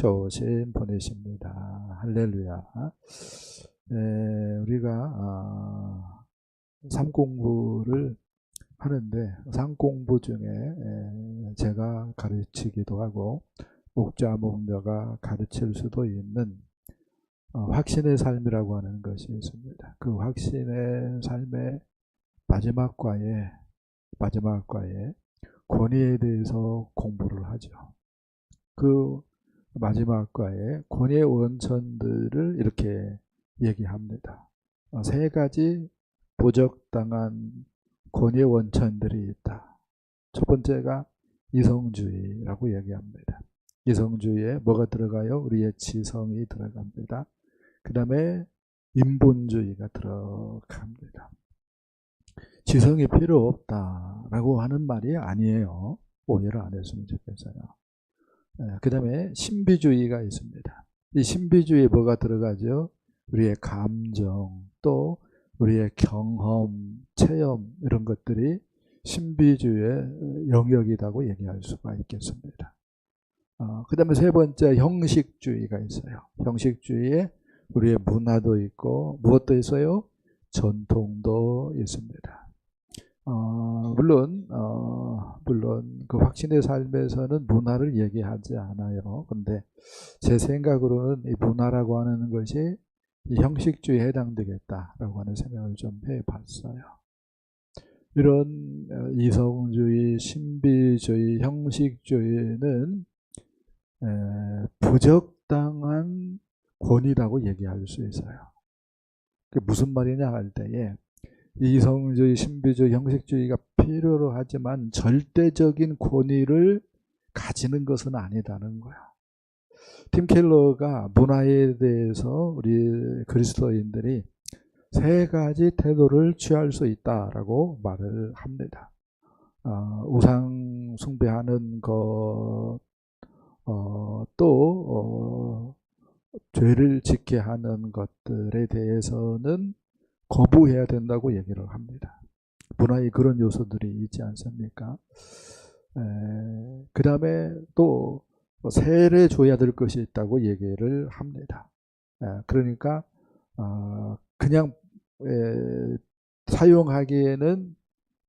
좋으신 분이십니다. 할렐루야. 우리가 삶 공부를 하는데 삶 공부 중에 제가 가르치기도 하고 목자 목녀가 가르칠 수도 있는 확신의 삶이라고 하는 것이 있습니다. 그 확신의 삶의 마지막 과에 권위에 대해서 공부를 하죠. 그 마지막 과에 권위의 원천들을 이렇게 얘기합니다. 세 가지 부적당한 권위의 원천들이 있다. 첫 번째가 이성주의라고 얘기합니다. 이성주의에 뭐가 들어가요? 우리의 지성이 들어갑니다. 그 다음에 인본주의가 들어갑니다. 지성이 필요 없다라고 하는 말이 아니에요. 오해를 안 했으면 좋겠어요. 그 다음에 신비주의가 있습니다. 이 신비주의에 뭐가 들어가죠? 우리의 감정, 또 우리의 경험, 체험 이런 것들이 신비주의의 영역이라고 얘기할 수가 있겠습니다. 그 다음에 세 번째 형식주의가 있어요. 형식주의에 우리의 문화도 있고 무엇도 있어요? 전통도 있습니다. 물론 그 확신의 삶에서는 문화를 얘기하지 않아요. 근데 제 생각으로는 이 문화라고 하는 것이 이 형식주의에 해당되겠다라고 하는 생각을 좀 해봤어요. 이런 이성주의, 신비주의, 형식주의는 부적당한 권위라고 얘기할 수 있어요. 그게 무슨 말이냐 할 때에 이성주의, 신비주의, 형식주의가 필요로 하지만 절대적인 권위를 가지는 것은 아니다는 거야. 팀 켈러가 문화에 대해서 우리 그리스도인들이 세 가지 태도를 취할 수 있다라고 말을 합니다. 우상 숭배하는 것, 또 죄를 짓게 하는 것들에 대해서는 거부해야 된다고 얘기를 합니다. 문화에 그런 요소들이 있지 않습니까? 그 다음에 또 세례 줘야 될 것이 있다고 얘기를 합니다. 그러니까 그냥 사용하기에는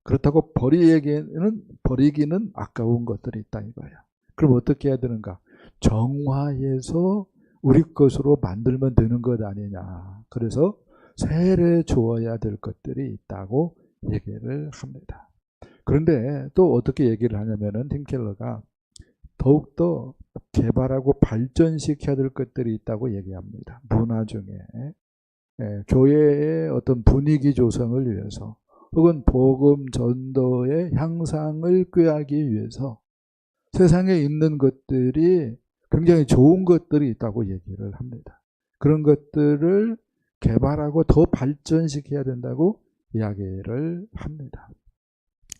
그렇다고 버리기는 아까운 것들이 있다 이거예요. 그럼 어떻게 해야 되는가? 정화해서 우리 것으로 만들면 되는 것 아니냐. 그래서 세례 주어야 될 것들이 있다고 얘기를 합니다. 그런데 또 어떻게 얘기를 하냐면은 팀 켈러가 더욱더 개발하고 발전시켜야 될 것들이 있다고 얘기합니다. 문화 중에 교회의 어떤 분위기 조성을 위해서 혹은 복음 전도의 향상을 꾀하기 위해서 세상에 있는 것들이 굉장히 좋은 것들이 있다고 얘기를 합니다. 그런 것들을 개발하고 더 발전시켜야 된다고 이야기를 합니다.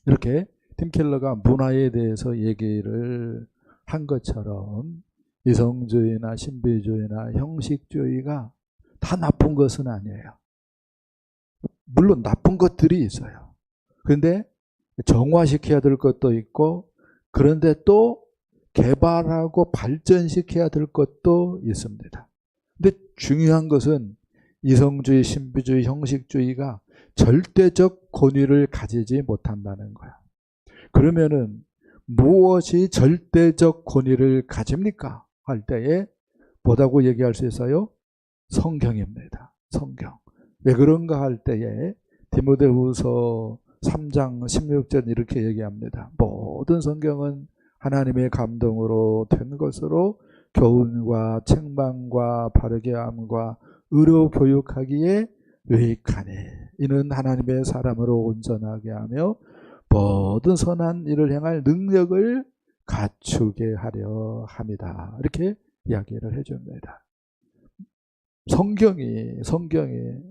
이렇게 팀 켈러가 문화에 대해서 얘기를 한 것처럼 이성주의나 신비주의나 형식주의가 다 나쁜 것은 아니에요. 물론 나쁜 것들이 있어요. 그런데 정화시켜야 될 것도 있고 그런데 또 개발하고 발전시켜야 될 것도 있습니다. 근데 중요한 것은 이성주의, 신비주의, 형식주의가 절대적 권위를 가지지 못한다는 거야. 그러면은 무엇이 절대적 권위를 가집니까? 할 때에 뭐라고 얘기할 수 있어요? 성경입니다. 성경. 왜 그런가 할 때에 디모데후서 3장 16절 이렇게 얘기합니다. 모든 성경은 하나님의 감동으로 된 것으로 교훈과 책망과 바르게 함과 의로 교육하기에 유익하니 이는 하나님의 사람으로 온전하게 하며 모든 선한 일을 행할 능력을 갖추게 하려 합니다. 이렇게 이야기를 해줍니다. 성경이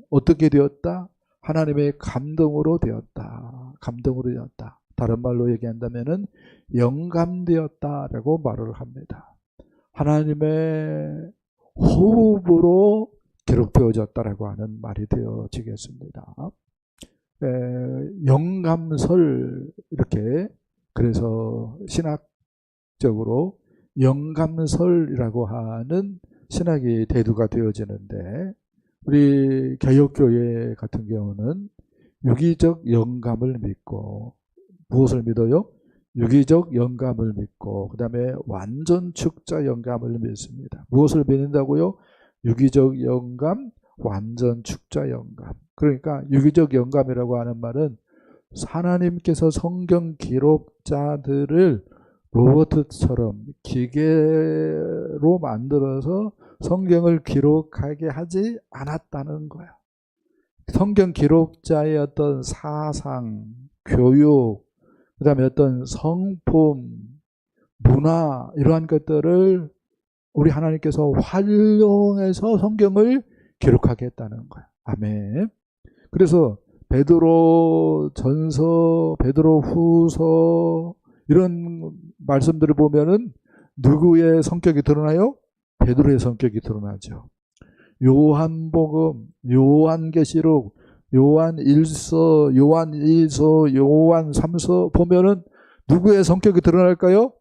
어떻게 되었다? 하나님의 감동으로 되었다. 감동으로 되었다. 다른 말로 얘기한다면은 영감되었다라고 말을 합니다. 하나님의 호흡으로 기록되어졌다라고 하는 말이 되어지겠습니다. 영감설 이렇게 그래서 신학적으로 영감설이라고 하는 신학이 대두가 되어지는데, 우리 개혁교회 같은 경우는 유기적 영감을 믿고, 무엇을 믿어요? 유기적 영감을 믿고, 그 다음에 완전 축자 영감을 믿습니다. 무엇을 믿는다고요? 유기적 영감, 완전 축자 영감. 그러니까 유기적 영감이라고 하는 말은 하나님께서 성경 기록자들을 로봇처럼 기계로 만들어서 성경을 기록하게 하지 않았다는 거야. 성경 기록자의 어떤 사상, 교육, 그 다음에 어떤 성품, 문화, 이러한 것들을 우리 하나님께서 활용해서 성경을 기록하게 했다는 거야. 아멘. 그래서 베드로 전서, 베드로 후서, 이런 말씀들을 보면은 누구의 성격이 드러나요? 베드로의 성격이 드러나죠. 요한복음, 요한계시록, 요한 1서, 요한 2서, 요한 3서 보면은 누구의 성격이 드러날까요?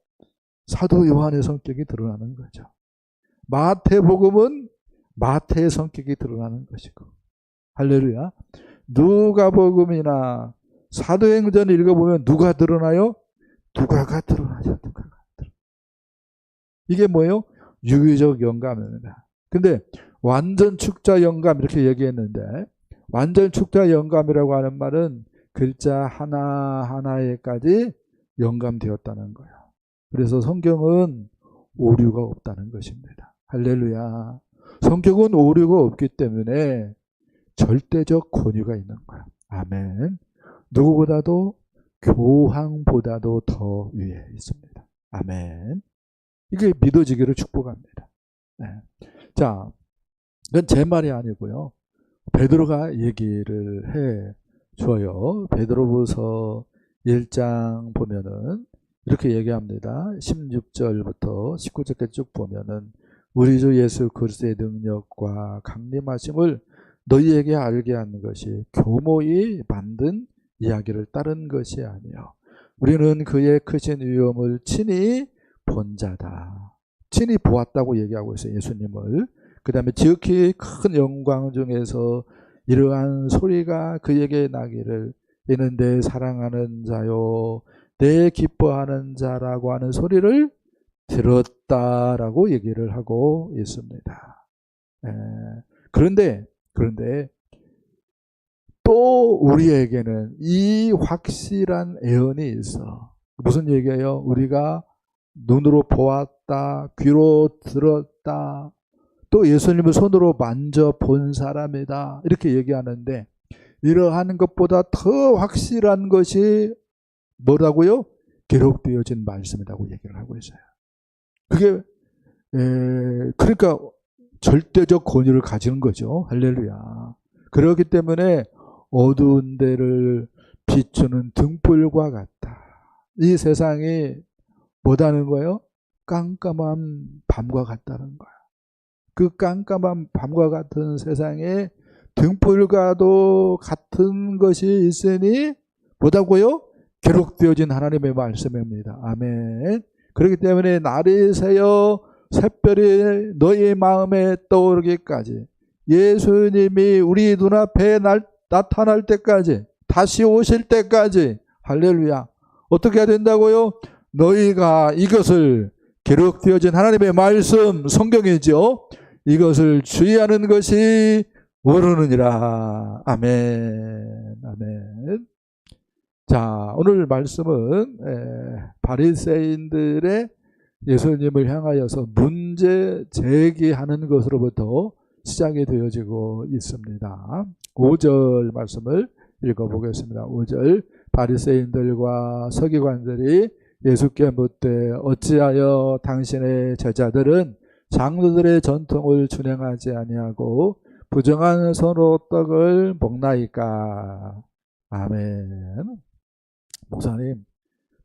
사도 요한의 성격이 드러나는 거죠. 마태복음은 마태의 성격이 드러나는 것이고, 할렐루야. 누가복음이나 사도행전을 읽어보면 누가 드러나요? 누가가 드러나죠. 누가가. 이게 뭐예요? 유기적 영감입니다. 근데 완전 축자 영감 이렇게 얘기했는데, 완전 축자 영감이라고 하는 말은 글자 하나하나에까지 영감되었다는 거예요. 그래서 성경은 오류가 없다는 것입니다. 할렐루야. 성경은 오류가 없기 때문에 절대적 권위가 있는 거예요. 아멘. 누구보다도 교황보다도 더 위에 있습니다. 아멘. 이게 믿어지기를 축복합니다. 네. 자, 이건 제 말이 아니고요. 베드로가 얘기를 해 줘요. 베드로후서 1장 보면은 이렇게 얘기합니다. 16절부터 19절까지 쭉 보면은 우리 주 예수 그리스도의 능력과 강림하심을 너희에게 알게 하는 것이 교모이 만든 이야기를 따른 것이 아니요 우리는 그의 크신 위엄을 친히 본 자다. 친히 보았다고 얘기하고 있어요. 예수님을. 그 다음에 지극히 큰 영광 중에서 이러한 소리가 그에게 나기를 이는 내 사랑하는 자요 내 기뻐하는 자라고 하는 소리를 들었다라고 얘기를 하고 있습니다. 그런데 또 우리에게는 이 확실한 예언이 있어. 무슨 얘기예요? 우리가 눈으로 보았다, 귀로 들었다, 또 예수님을 손으로 만져본 사람이다 이렇게 얘기하는데, 이러한 것보다 더 확실한 것이 뭐라고요? 기록되어진 말씀이라고 얘기를 하고 있어요. 그게 그러니까 절대적 권위를 가지는 거죠. 할렐루야. 그렇기 때문에 어두운 데를 비추는 등불과 같다. 이 세상이 뭐다는 거예요? 깜깜한 밤과 같다는 거야. 그 깜깜한 밤과 같은 세상에 등불과도 같은 것이 있으니 뭐다고요? 기록되어진 하나님의 말씀입니다. 아멘. 그렇기 때문에 날이 새어 샛별이 너희 마음에 떠오르기까지, 예수님이 우리 눈앞에 나타날 때까지, 다시 오실 때까지, 할렐루야. 어떻게 해야 된다고요? 너희가 이것을, 기록되어진 하나님의 말씀, 성경이죠. 이것을 주의하는 것이 옳으느니라. 아멘. 아멘. 자, 오늘 말씀은 바리새인들의 예수님을 향하여서 문제 제기하는 것으로부터 시작이 되어지고 있습니다. 5절 말씀을 읽어보겠습니다. 5절 바리새인들과 서기관들이 예수께 묻되 어찌하여 당신의 제자들은 장로들의 전통을 준행하지 아니하고 부정한 손으로 떡을 먹나이까. 아멘. 목사님,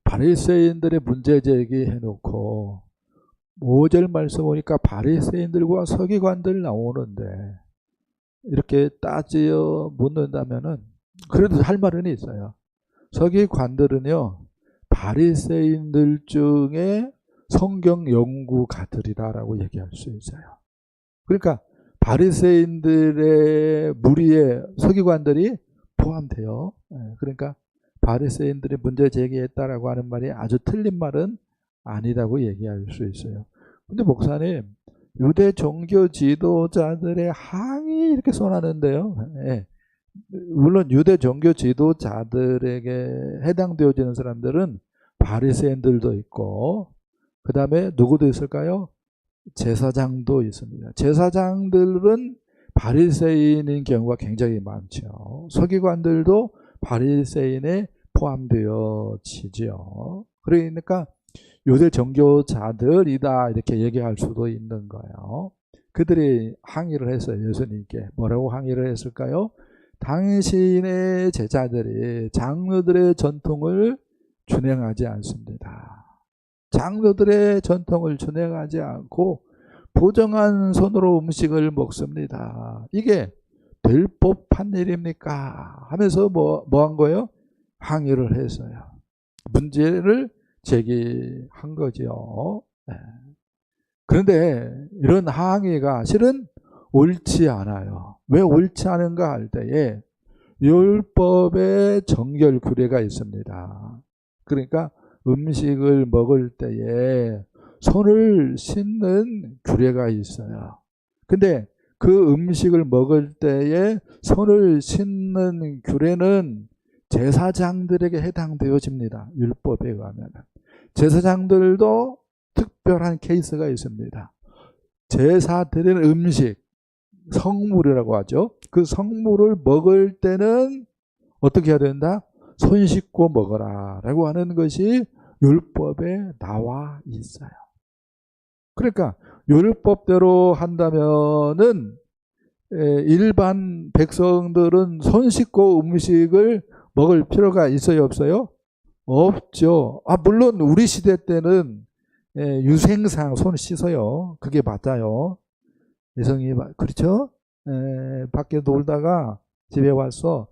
바리새인들의 문제 제기해놓고 5절 말씀 보니까 바리새인들과 서기관들 나오는데 이렇게 따지어 묻는다면은 그래도 할 말은 있어요. 서기관들은요, 바리새인들 중에 성경 연구가들이다라고 얘기할 수 있어요. 그러니까 바리새인들의 무리에 서기관들이 포함돼요. 그러니까 바리새인들이 문제 제기했다라고 하는 말이 아주 틀린 말은 아니라고 얘기할 수 있어요. 근데 목사님, 유대 종교 지도자들의 항의 이렇게 써놨는데요. 물론 유대 종교 지도자들에게 해당되어지는 사람들은 바리새인들도 있고, 그 다음에 누구도 있을까요? 제사장도 있습니다. 제사장들은 바리새인인 경우가 굉장히 많죠. 서기관들도 바리새인에 포함되어지죠. 그러니까 유대 종교자들이다 이렇게 얘기할 수도 있는 거예요. 그들이 항의를 했어요. 예수님께. 뭐라고 항의를 했을까요? 당신의 제자들이 장로들의 전통을 준행하지 않습니다. 장로들의 전통을 준행하지 않고 부정한 손으로 음식을 먹습니다. 이게 될 법한 일입니까? 하면서 뭐 한 거예요? 항의를 했어요. 문제를 제기한 거죠. 그런데 이런 항의가 실은 옳지 않아요. 왜 옳지 않은가 할 때에 율법의 정결 규례가 있습니다. 그러니까 음식을 먹을 때에 손을 씻는 규례가 있어요. 근데 그 음식을 먹을 때에 손을 씻는 규례는 제사장들에게 해당되어집니다. 율법에 의하면. 제사장들도 특별한 케이스가 있습니다. 제사 드리는 음식, 성물이라고 하죠. 그 성물을 먹을 때는 어떻게 해야 된다? 손 씻고 먹어라 라고 하는 것이 율법에 나와 있어요. 그러니까 율법대로 한다면은 일반 백성들은 손 씻고 음식을 먹을 필요가 있어요, 없어요? 없죠. 물론 우리 시대 때는 유생상 손 씻어요. 그게 맞아요. 여성이 그렇죠? 밖에 놀다가 집에 와서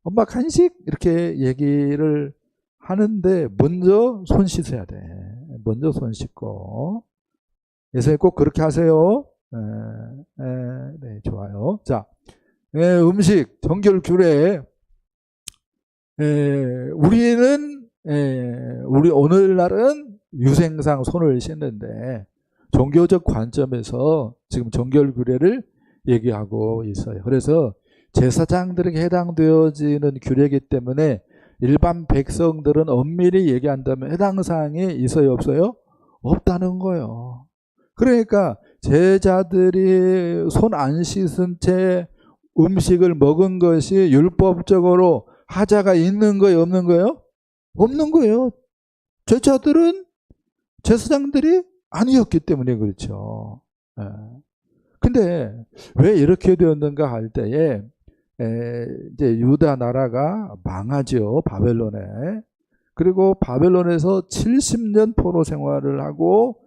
엄마 간식 이렇게 얘기를 하는데 먼저 손 씻어야 돼. 먼저 손 씻고. 예수님 꼭 그렇게 하세요. 네, 좋아요. 자, 음식 정결 규례. 우리는 우리 오늘날은 유생상 손을 씻는데 종교적 관점에서 지금 정결 규례를 얘기하고 있어요. 그래서 제사장들에게 해당되어지는 규례이기 때문에 일반 백성들은 엄밀히 얘기한다면 해당 사항이 있어요, 없어요? 없다는 거예요. 그러니까 제자들이 손 안 씻은 채 음식을 먹은 것이 율법적으로 하자가 있는 거예요, 없는 거예요? 없는 거예요. 제자들은 제사장들이 아니었기 때문에 그렇죠. 근데 왜 이렇게 되었는가 할 때에 이제 유다 나라가 망하죠. 바벨론에. 그리고 바벨론에서 70년 포로 생활을 하고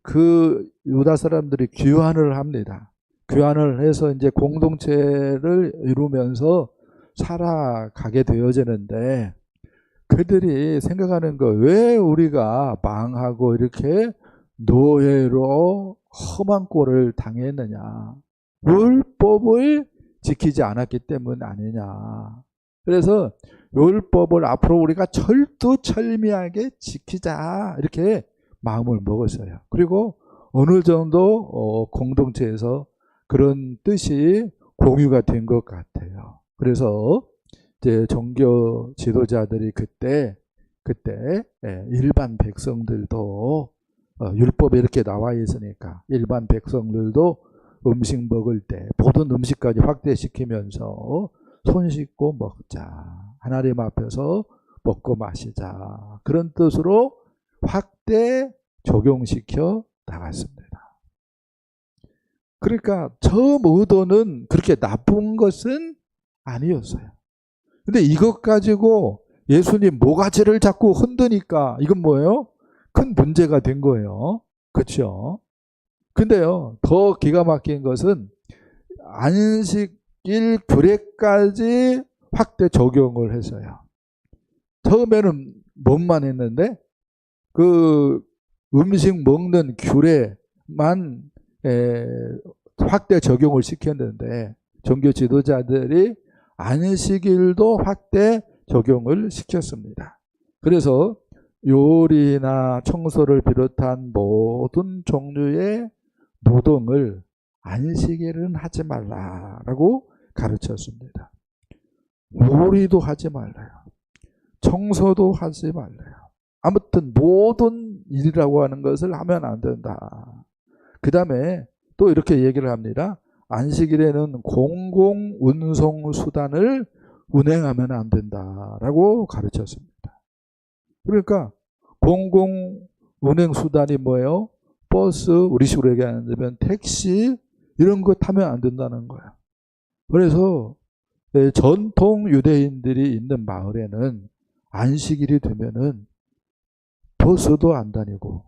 그 유다 사람들이 귀환을 합니다. 귀환을 해서 이제 공동체를 이루면서 살아가게 되어지는데 그들이 생각하는 거, 왜 우리가 망하고 이렇게 노예로 험한 꼴을 당했느냐. 율법을 지키지 않았기 때문 아니냐. 그래서 율법을 앞으로 우리가 철두철미하게 지키자 이렇게 마음을 먹었어요. 그리고 어느 정도 공동체에서 그런 뜻이 공유가 된 것 같아요. 그래서 이제 종교 지도자들이 그때 일반 백성들도 율법에 이렇게 나와 있으니까 일반 백성들도 음식 먹을 때 모든 음식까지 확대시키면서 손 씻고 먹자. 하나님 앞에서 먹고 마시자. 그런 뜻으로 확대 적용시켜 나갔습니다. 그러니까 처음 의도는 그렇게 나쁜 것은 아니었어요. 근데 이것 가지고 예수님 모가지를 자꾸 흔드니까 이건 뭐예요? 큰 문제가 된 거예요. 그렇죠? 근데요, 더 기가 막힌 것은 안식일 규례까지 확대 적용을 했어요. 처음에는 못만 했는데 그 음식 먹는 규례만 확대 적용을 시켰는데 종교 지도자들이 안식일도 확대 적용을 시켰습니다. 그래서 요리나 청소를 비롯한 모든 종류의 노동을 안식일은 하지 말라라고 가르쳤습니다. 요리도 하지 말라요. 청소도 하지 말라요. 아무튼 모든 일이라고 하는 것을 하면 안 된다. 그 다음에 또 이렇게 얘기를 합니다. 안식일에는 공공운송수단을 운행하면 안 된다라고 가르쳤습니다. 그러니까 공공운행수단이 뭐예요? 버스, 우리식으로 얘기하면 택시 이런 거 타면 안 된다는 거야. 그래서 전통 유대인들이 있는 마을에는 안식일이 되면은 버스도 안 다니고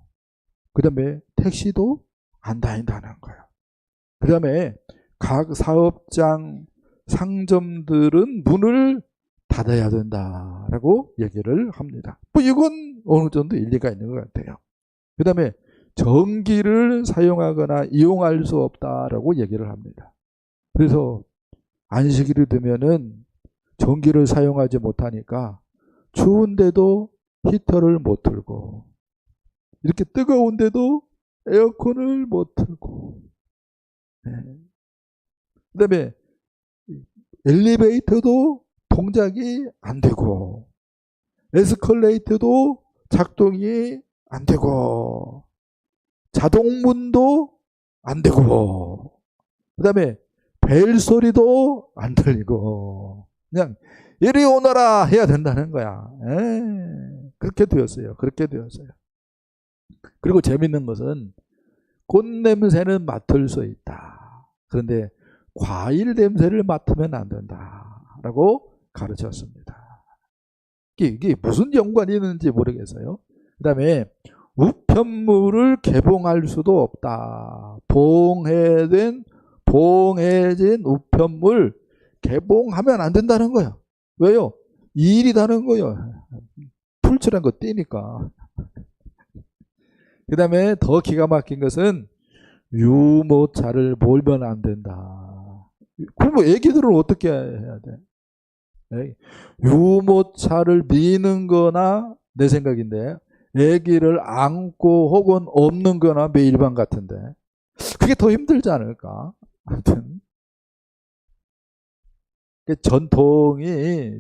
그 다음에 택시도 안 다닌다는 거예요. 그 다음에 각 사업장, 상점들은 문을 닫아야 된다라고 얘기를 합니다. 뭐 이건 어느 정도 일리가 있는 것 같아요. 그 다음에 전기를 사용하거나 이용할 수 없다라고 얘기를 합니다. 그래서 안식일이 되면은 전기를 사용하지 못하니까 추운데도 히터를 못 틀고 이렇게 뜨거운데도 에어컨을 못 틀고 그 다음에 엘리베이터도 동작이 안 되고 에스컬레이터도 작동이 안 되고 자동문도 안 되고 그 다음에 벨 소리도 안 들리고 그냥 이리 오너라 해야 된다는 거야. 그렇게 되었어요. 그렇게 되었어요. 그리고 재밌는 것은 꽃 냄새는 맡을 수 있다. 그런데 과일 냄새를 맡으면 안 된다라고 가르쳤습니다. 이게 무슨 연관이 있는지 모르겠어요. 그 다음에 우편물을 개봉할 수도 없다. 봉해진 우편물 개봉하면 안 된다는 거예요. 왜요? 일이라는 거예요. 풀칠한 거 띄니까. 그 다음에 더 기가 막힌 것은 유모차를 몰면 안 된다. 그럼 뭐 애기들은 어떻게 해야 돼? 유모차를 미는 거나 내 생각인데 애기를 안고 혹은 업는 거나 매일반 같은데 그게 더 힘들지 않을까? 아무튼 전통이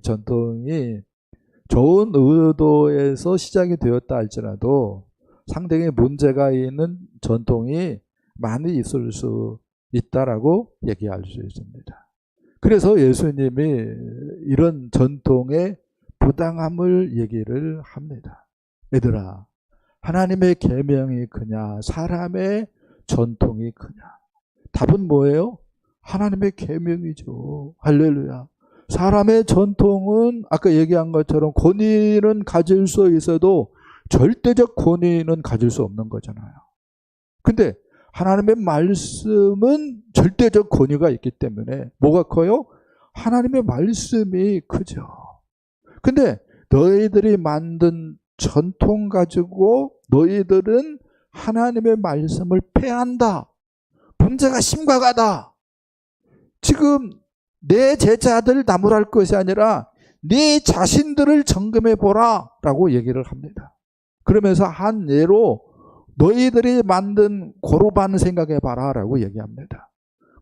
좋은 의도에서 시작이 되었다 할지라도 상당히 문제가 있는 전통이 많이 있을 수 있다라고 얘기할 수 있습니다. 그래서 예수님이 이런 전통의 부당함을 얘기를 합니다. 얘들아, 하나님의 계명이 크냐 사람의 전통이 크냐? 답은 뭐예요? 하나님의 계명이죠. 할렐루야. 사람의 전통은 아까 얘기한 것처럼 권위는 가질 수 있어도 절대적 권위는 가질 수 없는 거잖아요. 근데 하나님의 말씀은 절대적 권위가 있기 때문에 뭐가 커요? 하나님의 말씀이 크죠. 근데 너희들이 만든 전통 가지고 너희들은 하나님의 말씀을 폐한다. 문제가 심각하다. 지금 내 제자들 나무랄 것이 아니라 네 자신들을 점검해 보라 라고 얘기를 합니다. 그러면서 한 예로 너희들이 만든 고르반 생각해 봐라 라고 얘기합니다.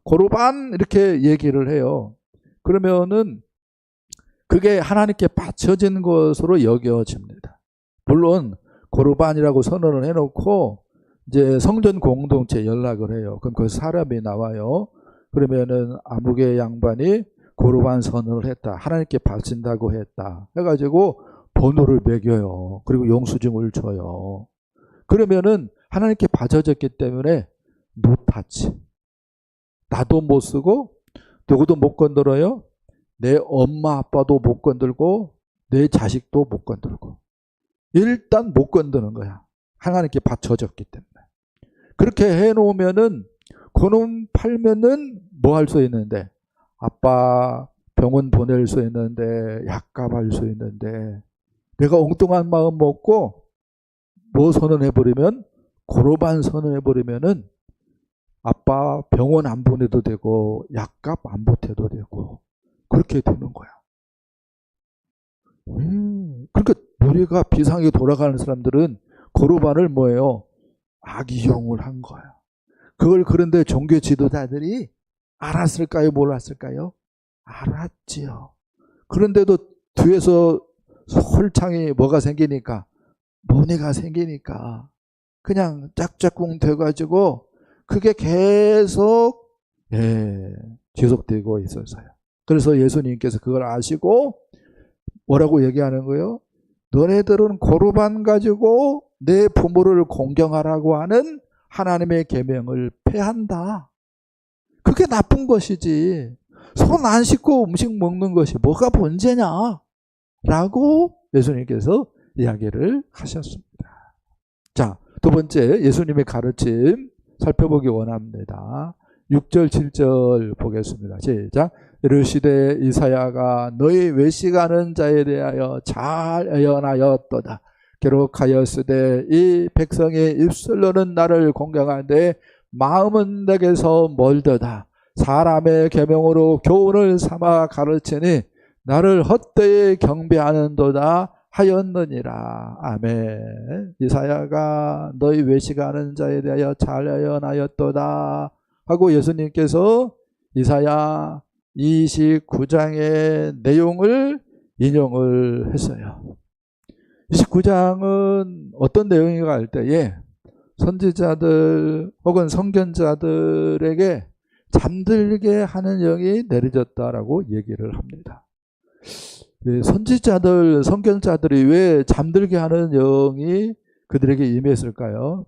고르반 이렇게 얘기를 해요. 그러면은 그게 하나님께 바쳐진 것으로 여겨집니다. 물론 고르반이라고 선언을 해놓고 이제 성전 공동체 연락을 해요. 그럼 그 사람이 나와요. 그러면은 아무개 양반이 고르반 선언을 했다. 하나님께 바친다고 했다. 해가지고 번호를 매겨요. 그리고 영수증을 줘요. 그러면은 하나님께 바쳐졌기 때문에 노타치. 나도 못 쓰고 누구도 못 건드려요. 내 엄마 아빠도 못 건들고 내 자식도 못 건들고 일단 못 건드는 거야. 하나님께 바쳐졌기 때문에. 그렇게 해놓으면은 그놈 팔면은 뭐 할 수 있는데 아빠 병원 보낼 수 있는데 약값 할 수 있는데 내가 엉뚱한 마음 먹고 뭐 선언해버리면, 고로반 선언해버리면은 아빠 병원 안 보내도 되고 약값 안 보태도 되고 그렇게 되는 거야. 그러니까 머리가 비상하게 돌아가는 사람들은 고로반을 뭐예요? 악이용을 한 거야. 그걸 그런데 종교 지도자들이 알았을까요? 몰랐을까요? 알았지요. 그런데도 뒤에서 홀창이 뭐가 생기니까, 모내가 생기니까 그냥 짝짝꿍 돼가지고 그게 계속 지속되고 있었어요. 그래서 예수님께서 그걸 아시고 뭐라고 얘기하는 거예요? 너네들은 고르반 가지고 내 부모를 공경하라고 하는 하나님의 계명을 폐한다. 그게 나쁜 것이지. 손 안 씻고 음식 먹는 것이 뭐가 문제냐? 라고 예수님께서 이야기를 하셨습니다. 자, 두 번째 예수님의 가르침 살펴보기 원합니다. 6절 7절 보겠습니다. 시작. 이르시되 이사야가 너희 외식하는 자에 대하여 잘 예언하였도다. 기록하였으되 이 백성의 입술로는 나를 공경하되 마음은 내게서 멀도다. 사람의 계명으로 교훈을 삼아 가르치니 나를 헛되이 경배하는도다 하였느니라. 아멘. 이사야가 너희 외식하는 자에 대하여 잘 예언하였도다 하고 예수님께서 이사야 29장의 내용을 인용을 했어요. 29장은 어떤 내용인가 할 때에 선지자들 혹은 선견자들에게 잠들게 하는 영이 내려졌다라고 얘기를 합니다. 선지자들, 선견자들이 왜 잠들게 하는 영이 그들에게 임했을까요?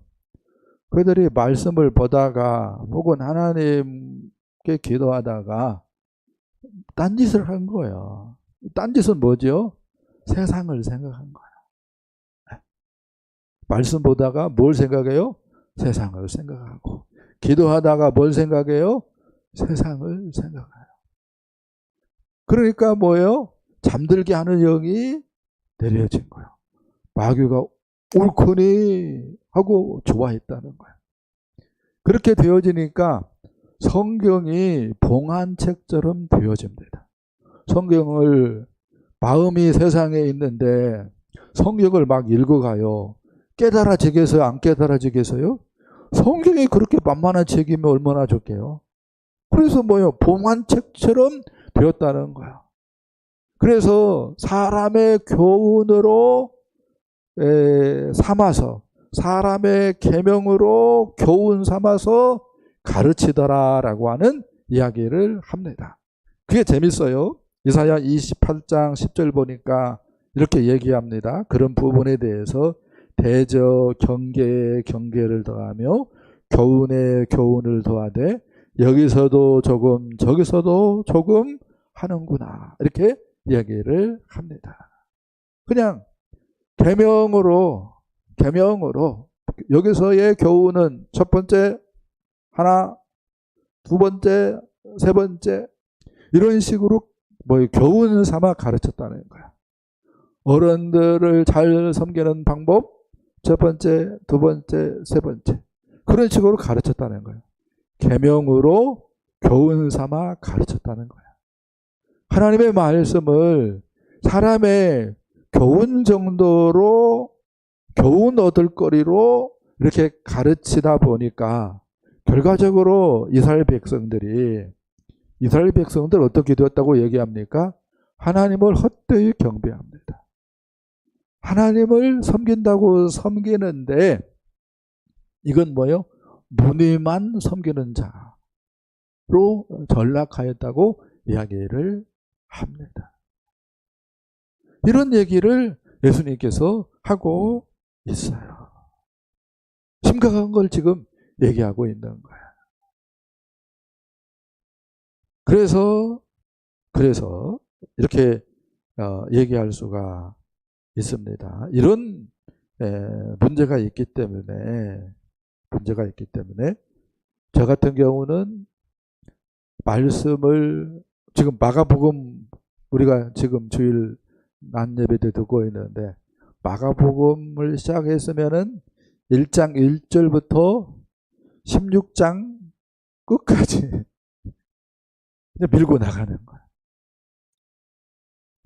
그들이 말씀을 보다가 혹은 하나님께 기도하다가 딴짓을 한 거예요. 딴짓은 뭐죠? 세상을 생각한 거예요. 말씀 보다가 뭘 생각해요? 세상을 생각하고. 기도하다가 뭘 생각해요? 세상을 생각해요. 그러니까 뭐예요? 잠들게 하는 영이 내려진 거예요. 마귀가 옳거니 하고 좋아했다는 거예요. 그렇게 되어지니까 성경이 봉안책처럼 되어집니다. 성경을 마음이 세상에 있는데 성경을 막 읽어가요. 깨달아지겠어요? 안 깨달아지겠어요? 성경이 그렇게 만만한 책이면 얼마나 좋게요. 그래서 뭐예요? 봉안책처럼 되었다는 거야. 그래서 사람의 교훈으로 삼아서 사람의 계명으로 교훈 삼아서 가르치더라라고 하는 이야기를 합니다. 그게 재밌어요. 이사야 28장 10절 보니까 이렇게 얘기합니다. 그런 부분에 대해서 대저 경계에 경계를 더하며 교훈에 교훈을 더하되 여기서도 조금 저기서도 조금 하는구나 이렇게 이야기를 합니다. 그냥 계명으로 여기서의 교훈은 첫 번째 하나, 두 번째, 세 번째 이런 식으로 교훈 삼아 가르쳤다는 거야. 어른들을 잘 섬기는 방법 첫 번째, 두 번째, 세 번째 그런 식으로 가르쳤다는 거예요. 계명으로 교훈 삼아 가르쳤다는 거예요. 하나님의 말씀을 사람의 교훈 정도로 교훈 얻을 거리로 이렇게 가르치다 보니까 결과적으로 이스라엘 백성들 어떻게 되었다고 얘기합니까? 하나님을 헛되이 경배합니다. 하나님을 섬긴다고 섬기는데 이건 뭐예요? 무늬만 섬기는 자로 전락하였다고 이야기를 합니다. 이런 얘기를 예수님께서 하고 있어요. 심각한 걸 지금 얘기하고 있는 거예요. 그래서 이렇게 얘기할 수가 있습니다. 이런 문제가 있기 때문에 저 같은 경우는 말씀을 지금 마가복음 우리가 지금 주일 낮 예배 때 듣고 있는데 마가복음을 시작했으면은 1장 1절부터 16장 끝까지 밀고 나가는 거예요.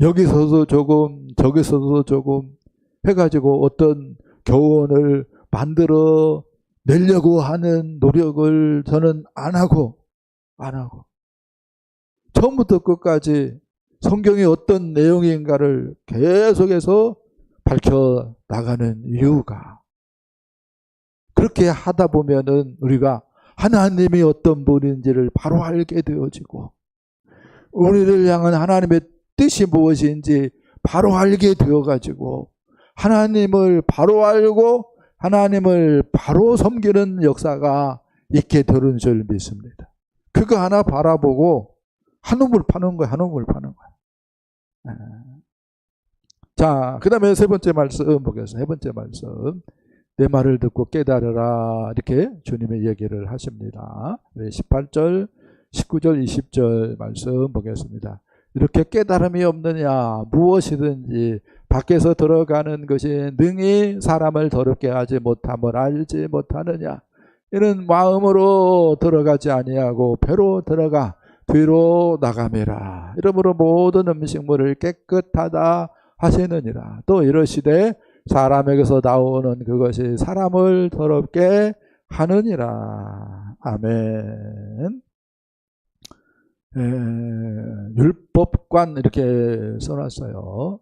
여기서도 조금 저기서도 조금 해가지고 어떤 교훈을 만들어 내려고 하는 노력을 저는 안 하고 처음부터 끝까지 성경이 어떤 내용인가를 계속해서 밝혀 나가는 이유가, 그렇게 하다 보면은 우리가 하나님이 어떤 분인지를 바로 알게 되어지고, 우리를 향한 하나님의 뜻이 무엇인지 바로 알게 되어가지고, 하나님을 바로 알고 하나님을 바로 섬기는 역사가 있게 되는 줄 믿습니다. 그거 하나 바라보고 한우물 파는 거야. 자, 그 다음에 세 번째 말씀 보겠습니다. 세 번째 말씀. 내 말을 듣고 깨달으라. 이렇게 주님의 얘기를 하십니다. 18절, 19절, 20절 말씀 보겠습니다. 이렇게 깨달음이 없느냐, 무엇이든지 밖에서 들어가는 것이 능히 사람을 더럽게 하지 못함을 알지 못하느냐. 이는 마음으로 들어가지 아니하고 배로 들어가 뒤로 나가매라. 이러므로 모든 음식물을 깨끗하다 하시느니라. 또 이러시되 사람에게서 나오는 그것이 사람을 더럽게 하느니라. 아멘. 율법관 이렇게 써놨어요.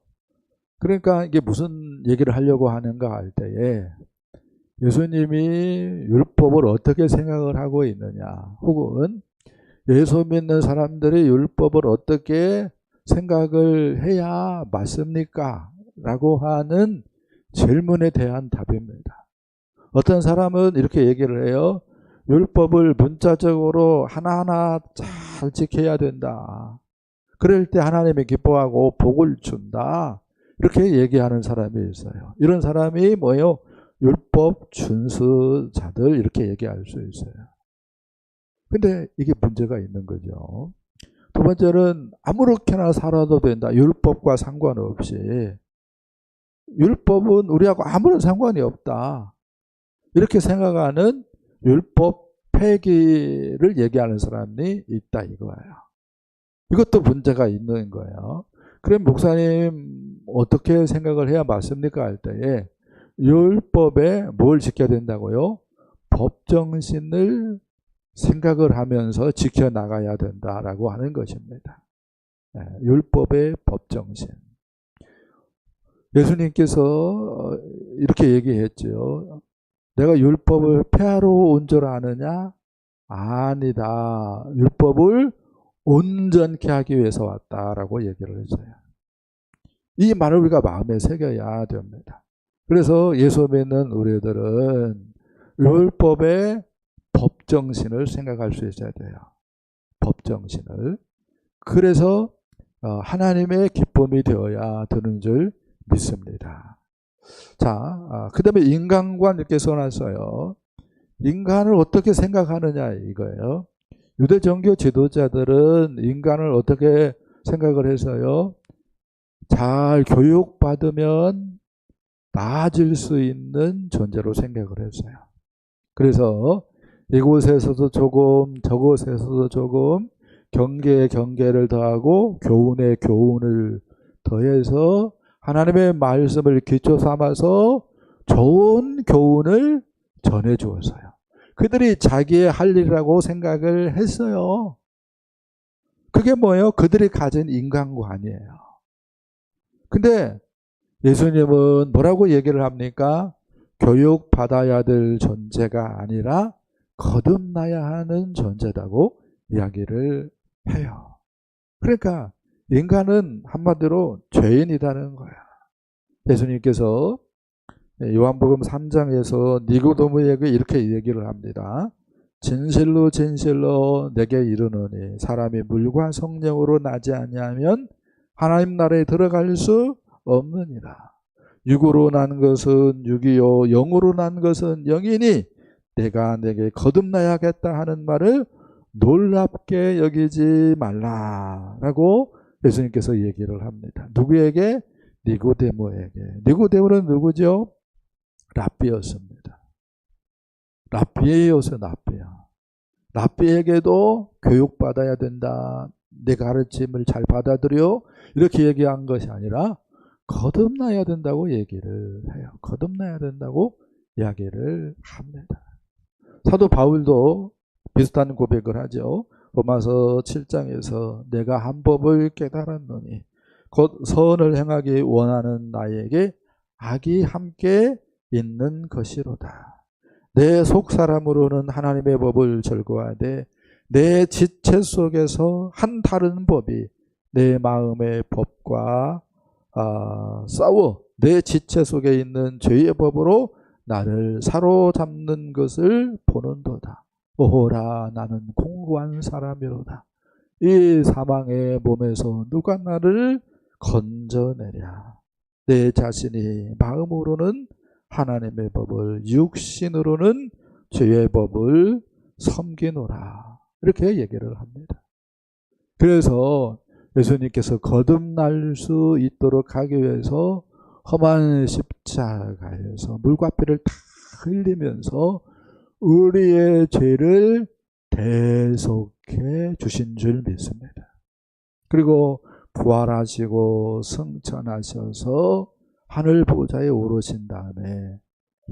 그러니까 이게 무슨 얘기를 하려고 하는가 할 때에, 예수님이 율법을 어떻게 생각을 하고 있느냐, 혹은 예수 믿는 사람들이 율법을 어떻게 생각을 해야 맞습니까? 라고 하는 질문에 대한 답입니다. 어떤 사람은 이렇게 얘기를 해요. 율법을 문자적으로 하나하나 잘 지켜야 된다. 그럴 때 하나님이 기뻐하고 복을 준다. 이렇게 얘기하는 사람이 있어요. 이런 사람이 뭐예요? 율법 준수자들, 이렇게 얘기할 수 있어요. 근데 이게 문제가 있는 거죠. 두 번째는 아무렇게나 살아도 된다. 율법과 상관없이. 율법은 우리하고 아무런 상관이 없다. 이렇게 생각하는 율법 폐기를 얘기하는 사람이 있다 이거예요. 이것도 문제가 있는 거예요. 그럼 목사님 어떻게 생각을 해야 맞습니까? 할 때에 율법에 뭘 지켜야 된다고요? 법정신을 생각을 하면서 지켜나가야 된다라고 하는 것입니다. 율법의 법정신. 예수님께서 이렇게 얘기했죠. 내가 율법을 폐하러 온 줄 아느냐? 아니다. 율법을 온전케 하기 위해서 왔다라고 얘기를 했어요. 이 말을 우리가 마음에 새겨야 됩니다. 그래서 예수 믿는 우리들은 율법의 법정신을 생각할 수 있어야 돼요. 법정신을. 그래서 하나님의 기쁨이 되어야 되는 줄 믿습니다. 자, 그 다음에 인간관 이렇게 써놨어요. 인간을 어떻게 생각하느냐 이거예요. 유대 종교 지도자들은 인간을 어떻게 생각을 해서요? 잘 교육받으면 나아질 수 있는 존재로 생각을 했어요. 그래서 이곳에서도 조금 저곳에서도 조금 경계에 경계를 더하고 교훈에 교훈을 더해서 하나님의 말씀을 기초 삼아서 좋은 교훈을 전해 주었어요. 그들이 자기의 할 일이라고 생각을 했어요. 그게 뭐예요? 그들이 가진 인간관이에요. 근데 예수님은 뭐라고 얘기를 합니까? 교육받아야 될 존재가 아니라 거듭나야 하는 존재라고 이야기를 해요. 그러니까 인간은 한마디로 죄인이라는 거야. 예수님께서 요한복음 3장에서 니고데모에게 이렇게 얘기를 합니다. 진실로 진실로 내게 이르노니 사람이 물과 성령으로 나지 아니하면 하나님 나라에 들어갈 수 없느니라. 육으로 난 것은 육이요 영으로 난 것은 영이니 내가 내게 거듭나야겠다 하는 말을 놀랍게 여기지 말라라고 예수님께서 얘기를 합니다. 누구에게? 니고데모에게. 니고데모는 누구죠? 랍비였습니다. 랍비예요서 랍비야. 랍비에게도 교육받아야 된다. 내 가르침을 잘 받아들여. 이렇게 얘기한 것이 아니라 거듭나야 된다고 얘기를 해요. 거듭나야 된다고 이야기를 합니다. 사도 바울도 비슷한 고백을 하죠. 로마서 7장에서 내가 한 법을 깨달았노니 곧 선을 행하기 원하는 나에게 악이 함께 있는 것이로다. 내 속사람으로는 하나님의 법을 절거하되 내 지체 속에서 한 다른 법이 내 마음의 법과 싸워 내 지체 속에 있는 죄의 법으로 나를 사로잡는 것을 보는도다. 오호라 나는 공고한 사람이로다. 이 사망의 몸에서 누가 나를 건져내랴. 내 자신이 마음으로는 하나님의 법을 육신으로는 죄의 법을 섬기노라. 이렇게 얘기를 합니다. 그래서 예수님께서 거듭날 수 있도록 하기 위해서 험한 십자가에서 물과 피를 다 흘리면서 우리의 죄를 대속해 주신 줄 믿습니다. 그리고 부활하시고 승천하셔서 하늘 보좌에 오르신 다음에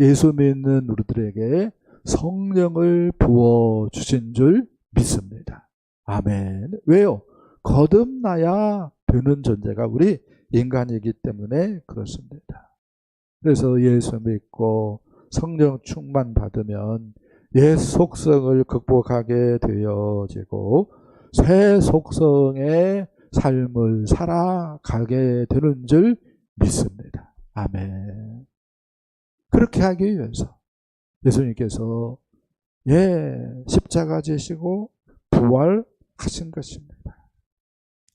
예수 믿는 우리들에게 성령을 부어주신 줄 믿습니다. 아멘. 왜요? 거듭나야 되는 존재가 우리 인간이기 때문에 그렇습니다. 그래서 예수 믿고 성령 충만 받으면 옛 속성을 극복하게 되어지고 새 속성의 삶을 살아가게 되는 줄 믿습니다. 아멘. 그렇게 하기 위해서 예수님께서 십자가 지시고 부활하신 것입니다.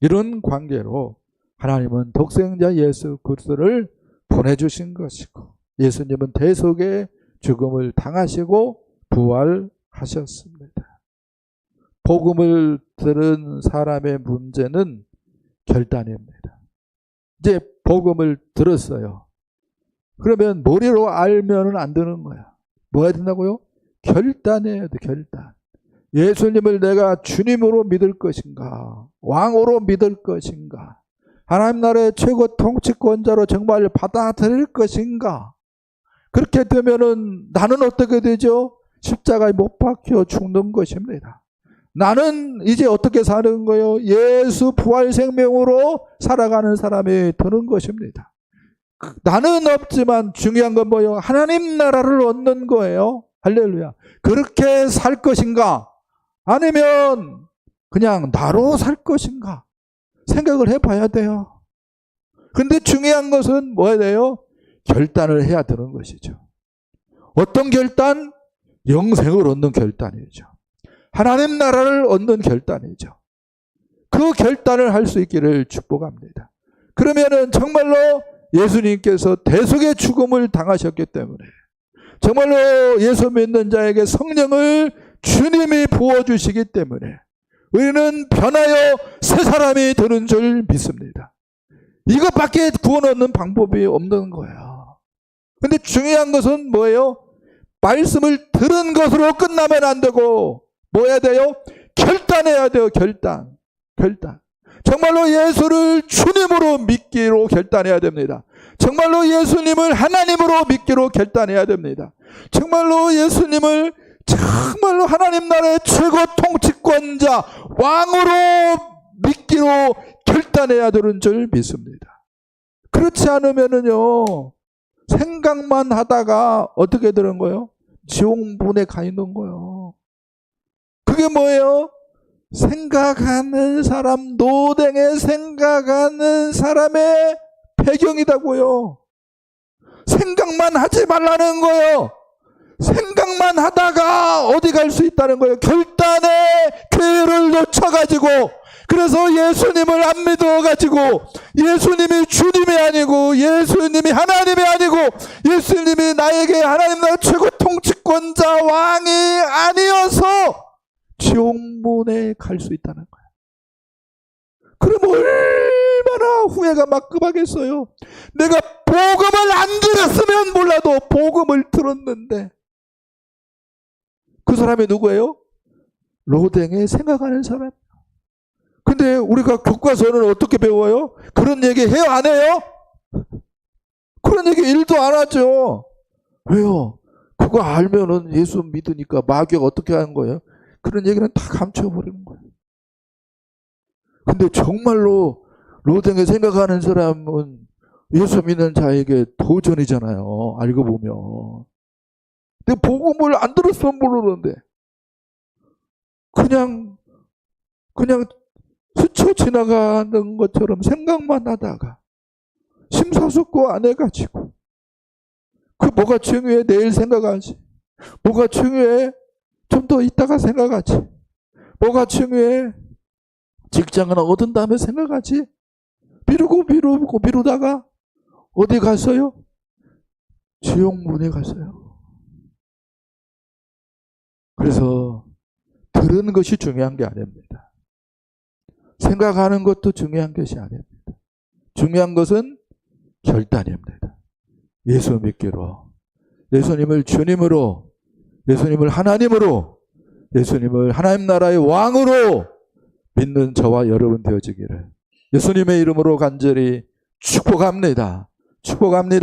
이런 관계로 하나님은 독생자 예수 그리스도를 보내주신 것이고 예수님은 대속의 죽음을 당하시고 부활하셨습니다. 복음을 들은 사람의 문제는 결단입니다. 이제 복음을 들었어요. 그러면 머리로 알면은 안 되는 거야. 뭐 해야 된다고요? 결단해야 돼, 결단. 예수님을 내가 주님으로 믿을 것인가? 왕으로 믿을 것인가? 하나님 나라의 최고 통치권자로 정말 받아들일 것인가? 그렇게 되면은 나는 어떻게 되죠? 십자가에 못 박혀 죽는 것입니다. 나는 이제 어떻게 사는 거예요? 예수 부활 생명으로 살아가는 사람이 되는 것입니다. 나는 없지만 중요한 건 뭐예요? 하나님 나라를 얻는 거예요. 할렐루야. 그렇게 살 것인가? 아니면 그냥 나로 살 것인가? 생각을 해봐야 돼요. 근데 중요한 것은 뭐야 돼요? 결단을 해야 되는 것이죠. 어떤 결단? 영생을 얻는 결단이죠. 하나님 나라를 얻는 결단이죠. 그 결단을 할 수 있기를 축복합니다. 그러면은 정말로 예수님께서 대속의 죽음을 당하셨기 때문에 정말로 예수 믿는 자에게 성령을 주님이 부어주시기 때문에 우리는 변하여 새 사람이 되는 줄 믿습니다. 이것밖에 구원 얻는 방법이 없는 거예요. 근데 중요한 것은 뭐예요? 말씀을 들은 것으로 끝나면 안 되고 뭐 해야 돼요? 결단해야 돼요. 결단. 정말로 예수를 주님으로 믿기로 결단해야 됩니다. 정말로 예수님을 하나님으로 믿기로 결단해야 됩니다. 정말로 예수님을 정말로 하나님 나라의 최고 통치권자 왕으로 믿기로 결단해야 되는 줄 믿습니다. 그렇지 않으면은요 생각만 하다가 어떻게 되는 거예요? 지옥문에 가 있는 거예요. 그게 뭐예요? 생각하는 사람, 노댕에 생각하는 사람의 배경이다고요. 생각만 하지 말라는 거예요. 생각만 하다가 어디 갈 수 있다는 거예요. 결단의 기회를 놓쳐가지고 그래서 예수님을 안 믿어가지고 예수님이 주님이 아니고 예수님이 하나님이 아니고 예수님이 나에게 하나님 나라 최고 통치권자 왕이 아니어서 지옥문에 갈 수 있다는 거예요. 그럼 얼마나 후회가 막급하겠어요. 내가 복음을 안 들었으면 몰라도 복음을 들었는데. 그 사람이 누구예요? 로댕에 생각하는 사람. 근데 우리가 교과서는 어떻게 배워요? 그런 얘기 해요? 안 해요? 그런 얘기 1도 안 하죠. 왜요? 그거 알면은 예수 믿으니까 마귀가 어떻게 하는 거예요? 그런 얘기는 다 감춰버리는 거예요. 근데 정말로 로댕에 생각하는 사람은 예수 믿는 자에게 도전이잖아요. 알고 보면. 근데 복음을 안 들었으면 모르는데 그냥 스쳐 지나가는 것처럼 생각만 하다가 심사숙고 안 해가지고 그 뭐가 중요해? 내일 생각하지. 뭐가 중요해? 좀 더 있다가 생각하지. 뭐가 중요해? 직장을 얻은 다음에 생각하지. 미루다가 어디 갔어요? 지옥문에 갔어요. 그래서 들은 것이 중요한 게 아닙니다. 생각하는 것도 중요한 것이 아닙니다. 중요한 것은 결단입니다. 예수 믿기로, 예수님을 주님으로, 예수님을 하나님으로, 예수님을 하나님 나라의 왕으로 믿는 저와 여러분 되어지기를 예수님의 이름으로 간절히 축복합니다. 축복합니다.